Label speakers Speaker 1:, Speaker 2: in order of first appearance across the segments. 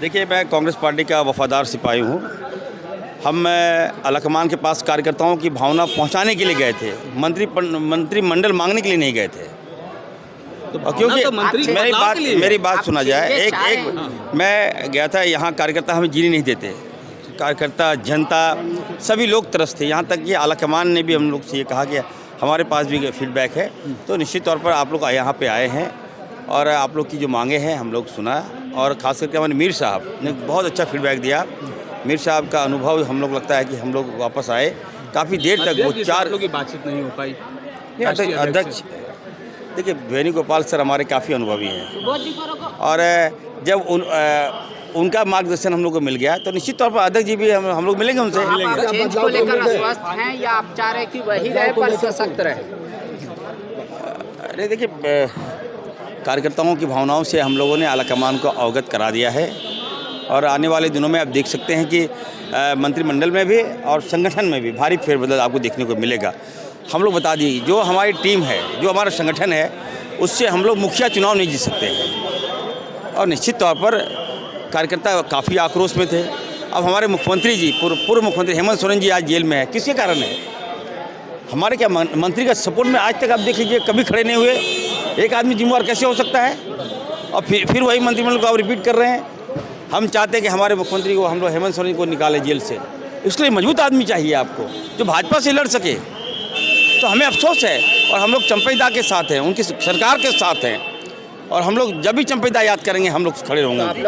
Speaker 1: देखिए, मैं कांग्रेस पार्टी का वफादार सिपाही हूँ। हम आलाकमान के पास कार्यकर्ताओं की भावना पहुँचाने के लिए गए थे, मंत्रिमंडल मांगने के लिए नहीं गए थे। तो क्योंकि
Speaker 2: तो
Speaker 1: मेरी बात सुना जाए। मैं गया था, यहाँ कार्यकर्ता हमें जीने नहीं देते। कार्यकर्ता, जनता, सभी लोग तरस थे। यहाँ तक कि आलाकमान ने भी हम लोग से ये कहा कि हमारे पास भी फीडबैक है, तो निश्चित तौर पर आप लोग यहाँ पे आए हैं और आप लोग की जो मांगे हैं हम लोग सुना, और ख़ास करके हमारे मीर साहब ने बहुत अच्छा फीडबैक दिया। मीर साहब का अनुभव हम लोग लगता है कि हम लोग वापस आए। काफ़ी देर तक वो 4
Speaker 2: लोगों की बातचीत नहीं हो पाई।
Speaker 1: अध्यक्ष, देखिए, वेणुगोपाल सर हमारे काफ़ी अनुभवी हैं, और जब उनका मार्गदर्शन हम लोग को मिल गया तो निश्चित तौर पर अध्यक्ष जी भी हम लोग मिलेंगे उनसे।
Speaker 3: आप चेंज को लेकर आश्वस्त हैं या आप चाह रहे हैं कि वही रहे पर सशक्त रहे?
Speaker 1: अरे देखिए, कार्यकर्ताओं की भावनाओं से हम लोगों ने आलाकमान को अवगत करा दिया है, और आने वाले दिनों में आप देख सकते हैं कि मंत्रिमंडल में भी और संगठन में भी भारी फेरबदल आपको देखने को मिलेगा। हम लोग बता दिए, जो हमारी टीम है, जो हमारा संगठन है, उससे हम लोग मुखिया चुनाव नहीं जीत सकते हैं, और निश्चित तौर पर कार्यकर्ता काफ़ी आक्रोश में थे। अब हमारे मुख्यमंत्री जी, पूर्व मुख्यमंत्री हेमंत सोरेन जी आज जेल में है। किसके कारण है? हमारे क्या मंत्री का सपोर्ट में आज तक आप देख लीजिए कभी खड़े नहीं हुए। एक आदमी जिम्मेवार कैसे हो सकता है? और फिर वही मंत्रिमंडल को आप रिपीट कर रहे हैं। हम चाहते हैं कि हमारे मुख्यमंत्री को, हम लोग हेमंत सोरेन को निकालें जेल से। उसके लिए मजबूत आदमी चाहिए आपको, जो भाजपा से लड़ सके। तो हमें अफसोस है, और हम लोग चंपैदा के साथ हैं, उनकी सरकार के साथ हैं, और हम लोग जब भी चंपैदा याद करेंगे हम लोग खड़े होंगे।
Speaker 2: आपको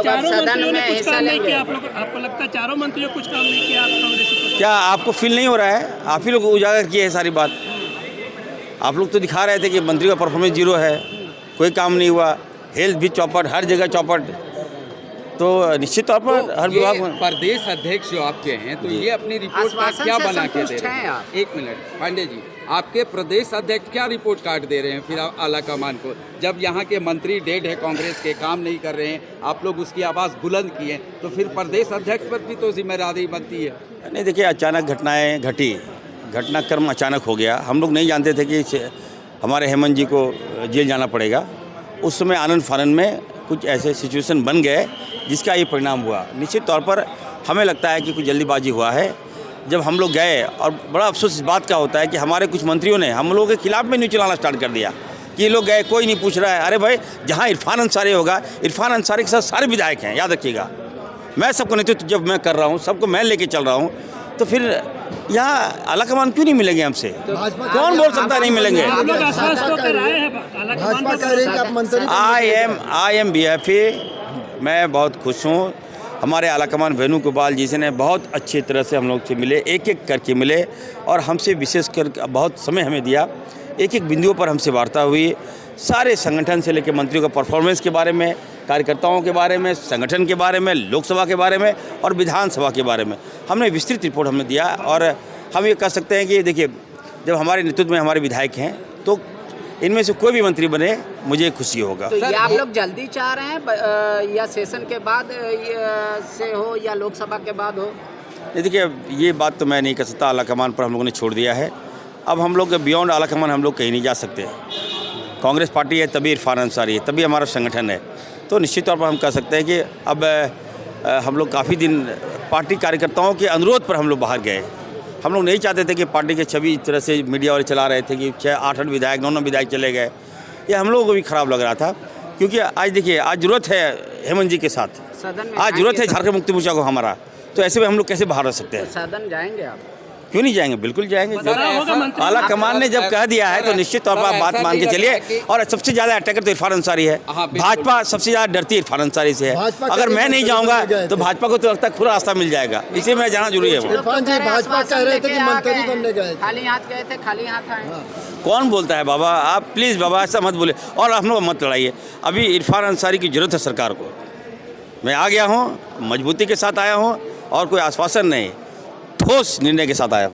Speaker 2: लगता है चारों मंत्रियों कुछ काम नहीं किया?
Speaker 1: क्या आपको फील नहीं हो रहा है? आप ही लोग उजागर किए है सारी बात। आप लोग तो दिखा रहे थे कि मंत्री का परफॉर्मेंस 0 है, कोई काम नहीं हुआ, हेल्थ भी चौपट, हर जगह चौपट। तो निश्चित तौर पर हर विभाग में
Speaker 2: प्रदेश अध्यक्ष जो आपके हैं, तो ये अपनी रिपोर्ट कार्ड क्या बना के दे रहे हैं? एक मिनट पांडे जी, आपके प्रदेश अध्यक्ष क्या रिपोर्ट कार्ड दे रहे हैं फिर आलाकमान को, जब यहाँ के मंत्री डेड है, कांग्रेस के काम नहीं कर रहे हैं, आप लोग उसकी आवाज़ बुलंद किए, तो फिर प्रदेश अध्यक्ष पर भी तो जिम्मेदारी बनती है।
Speaker 1: नहीं, देखिए, अचानक घटनाएं घटी, घटनाक्रम अचानक हो गया। हम लोग नहीं जानते थे कि हमारे हेमंत जी को जेल जाना पड़ेगा। उस समय आनंद फानंद में कुछ ऐसे सिचुएशन बन गए जिसका ये परिणाम हुआ। निश्चित तौर पर हमें लगता है कि कुछ जल्दीबाजी हुआ है। जब हम लोग गए, और बड़ा अफसोस इस बात का होता है कि हमारे कुछ मंत्रियों ने हम लोगों के खिलाफ में न्यूज़ चलाना स्टार्ट कर दिया कि ये लोग गए, कोई नहीं पूछ रहा है। अरे भाई, जहाँ इरफान अंसारी होगा, इरफान अंसारी के साथ सारे विधायक हैं, याद रखिएगा। मैं सबको नेतृत्व जब मैं कर रहा हूँ, सबको मैं लेके चल रहा हूँ, तो फिर यहाँ आलाकमान क्यों नहीं मिलेंगे हमसे? कौन बोल सकता नहीं मिलेंगे? I am BFA। मैं बहुत खुश हूँ। हमारे आलाकमान वेणुगोपाल जी से ने बहुत अच्छी तरह से हम लोग से मिले, एक एक करके मिले, और हमसे विशेष कर बहुत समय हमें दिया। एक एक बिंदुओं पर हमसे वार्ता हुई, सारे संगठन से लेकर मंत्रियों का परफॉर्मेंस के बारे में, कार्यकर्ताओं के बारे में, संगठन के बारे में, लोकसभा के बारे में और विधानसभा के बारे में हमने विस्तृत रिपोर्ट हमने दिया। और हम ये कह सकते हैं कि देखिए, जब हमारे नेतृत्व में हमारे विधायक हैं, तो इनमें से कोई भी मंत्री बने, मुझे खुशी होगा।
Speaker 3: तो ये आप लोग जल्दी चाह रहे हैं या सेशन के बाद से हो या लोकसभा के बाद हो?
Speaker 1: देखिए, ये बात तो मैं नहीं कह सकता, आलाकमान पर हम लोगों ने छोड़ दिया है। अब हम लोग बियॉन्ड आलाकमान हम लोग कहीं नहीं जा सकते। कांग्रेस पार्टी है तभी इरफान अंसारी है, तभी हमारा संगठन है। तो निश्चित तौर पर हम कह सकते हैं कि अब हम लोग काफ़ी दिन पार्टी कार्यकर्ताओं के अनुरोध पर हम लोग बाहर गए। हम लोग नहीं चाहते थे कि पार्टी के छवि इस तरह से मीडिया वाले चला रहे थे कि 6-8 विधायक, 9 विधायक चले गए। ये हम लोगों को भी ख़राब लग रहा था, क्योंकि आज देखिए, आज ज़रूरत है हेमंत जी के साथ, आज ज़रूरत है झारखंड मुक्ति मोर्चा को हमारा। तो ऐसे में हम लोग कैसे बाहर रह सकते हैं?
Speaker 3: सदन जाएंगे आप?
Speaker 1: क्यों नहीं जाएंगे? बिल्कुल जाएंगे। आलाकमान ने जब कह दिया है तो निश्चित तौर पर आप बात मान के चलिए। और सबसे ज़्यादा अटैकर तो इरफान अंसारी है। भाजपा सबसे ज़्यादा डरती इरफान अंसारी से है। अगर मैं नहीं जाऊंगा तो भाजपा को तो लगता है खुला रास्ता मिल जाएगा, इसी में जाना जरूरी है।
Speaker 3: भाजपा कह रहे थे कि मंत्री बनने गए, खाली हाथ गए थे, खाली हाथ आए।
Speaker 1: कौन बोलता है बाबा? आप प्लीज़ बाबा ऐसा मत बोले, और आप लोग मत लड़ाइए। अभी इरफान अंसारी की जरूरत है सरकार को। मैं आ गया हूँ, मजबूती के साथ आया हूँ, और कोई आश्वासन नहीं, ठोस निर्णय के साथ आया।